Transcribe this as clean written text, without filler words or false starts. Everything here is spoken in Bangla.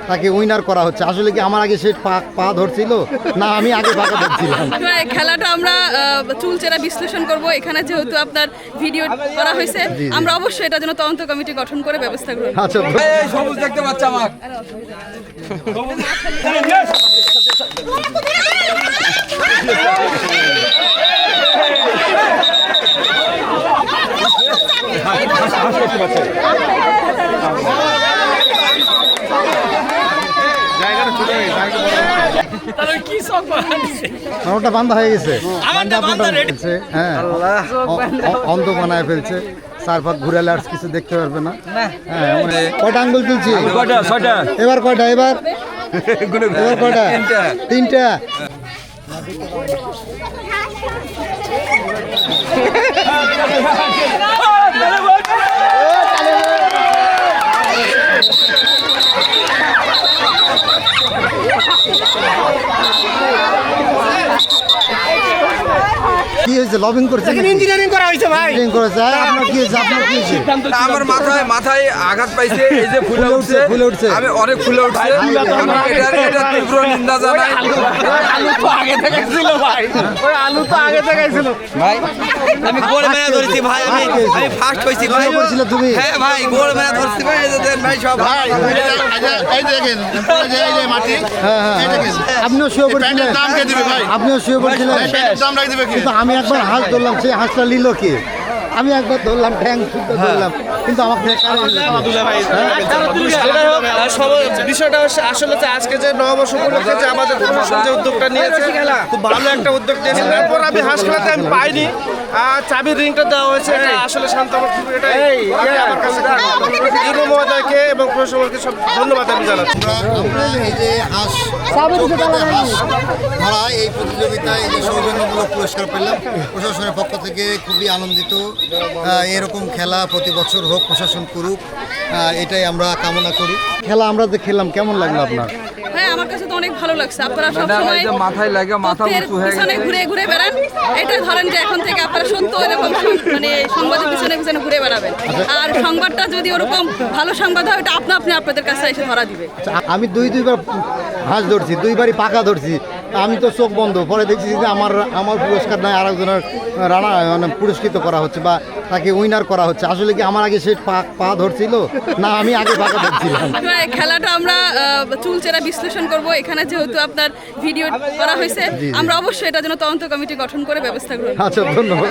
তাকে উইনার করা হচ্ছে। আসলে কি আমার আগে সে পা ধরছিল, না আমি আগে পাকা ধরছিলাম? খেলাটা আমরা চুলচেরা বিশ্লেষণ করব। এখানে যেহেতু আপনার ভিডিও করা হয়েছে, আমরা অবশ্যই এটার জন্য তদন্ত কমিটি গঠন করে ব্যবস্থা করব। আচ্ছা, সবুজ দেখতে পাচ্ছি আমার ওটা বান্ধা হয়ে গেছে, হ্যাঁ অন্ধ বানায় ফেলছে। চারপাক ঘুরালে আর কিছু দেখতে পারবে না। হ্যাঁ, কয়টা আঙ্গুল তুলছি? এবার কয়টা? এবার কয়টা? তিনটা। কি হয়েছে? লবিং করছে, ইঞ্জিনিয়ারিং করা হয়েছে ভাই। ইঞ্জিনিয়ারিং করেছে। আপনার কি হয়েছে? আপনার কি হয়েছে? আমার মাথায় আঘাত পাইছে, এই যে ফুলে উঠছে, আমি অনেক ফুলে উঠছে। এটা তীব্র নিন্দা জানাই। আলু তো আগে থেকে ছিল ভাই, ওই আলু তো আগে থেকে ছিল ভাই। আমি গোল মেরে ধরেছি ভাই, আমি ফার্স্ট হইছি ভাই। করেছিল তুমি? হ্যাঁ ভাই, গোল মেরে ধরছি ভাই। এই যে দেন ভাই সব ভাই, এই দেখেন এই যে মাটি, এই দেখেন আপনিও শুয়ে পড়ছিলেন? দাম কে দিবে ভাই? আপনিও শুয়ে পড়ছিলেন? দাম রাখ দিবে কি? কিন্তু আমি একবার হাঁস ধরলাম, সেই হাঁসটা নিল কে? আমি একবার ধরলাম, ট্যাং শুদ্ধ ধরলাম, কিন্তু আমাকে বিষয়টা আসলে আজকে যে নববর্ষ উপলক্ষে যে আমাদের প্রশাসন যে উদ্যোগটা নিয়েছে, খুব ভালো একটা উদ্যোগ নিয়েছে। তারপর আমি হাঁস খেলাতে আমি পাইনি, চাবির রিংটা দেওয়া হয়েছে। এটা আসলে শান্ত আমার কাছে ইউনো মহোদয়কে এবং প্রশাসনকে সব ধন্যবাদ আমি জানাচ্ছি। আমরা এই যে হাঁস ধরা এই প্রতিযোগিতায় এই যে সৌজন্যমূলক পুরস্কার পেলাম প্রশাসনের পক্ষ থেকে, খুবই আনন্দিত। এরকম খেলা প্রতি বছর হোক, প্রশাসন করুক, এটাই আমরা কামনা করি। খেলা আমরা যে খেললাম, কেমন লাগলো আপনার? হ্যাঁ, আমার কাছে তো অনেক ভালো লাগছে। আপনারা সবসময় মাথায় লাগে মাথা উঁচু হয়ে পিছনে ঘুরে ঘুরে বেড়ান। এটা ধরেন যে এখন থেকে আপনারা সত্য এরকম মানে সংবাদের পিছনে পিছনে ঘুরে বেড়াবেন। আর সংবাদটা যদি ওরকম ভালো সংবাদ হয়, এটা আপনি আপনাদের কাছে এসে ধরা দিবে। আমি দুইবার হাঁস ধরছি, দুইবারই পাকা ধরছি। আমি তো চোখ বন্ধ, পরে দেখছি যে আমার পুরস্কার নয়, আরেকজনের রানা মানে পুরস্কৃত করা হচ্ছে বা তাকে উইনার করা হচ্ছে। আসলে কি আমার আগে সে পা ধরছিল, না আমি আগে পাকা ধরছিলাম? খেলাটা আমরা চুলচেরা বিশ্লেষণ করব। এখানে যেহেতু আপনার ভিডিও করা হয়েছে, আমরা অবশ্যই এটার জন্য তদন্ত কমিটি গঠন করে ব্যবস্থা করব। আচ্ছা, ধন্যবাদ।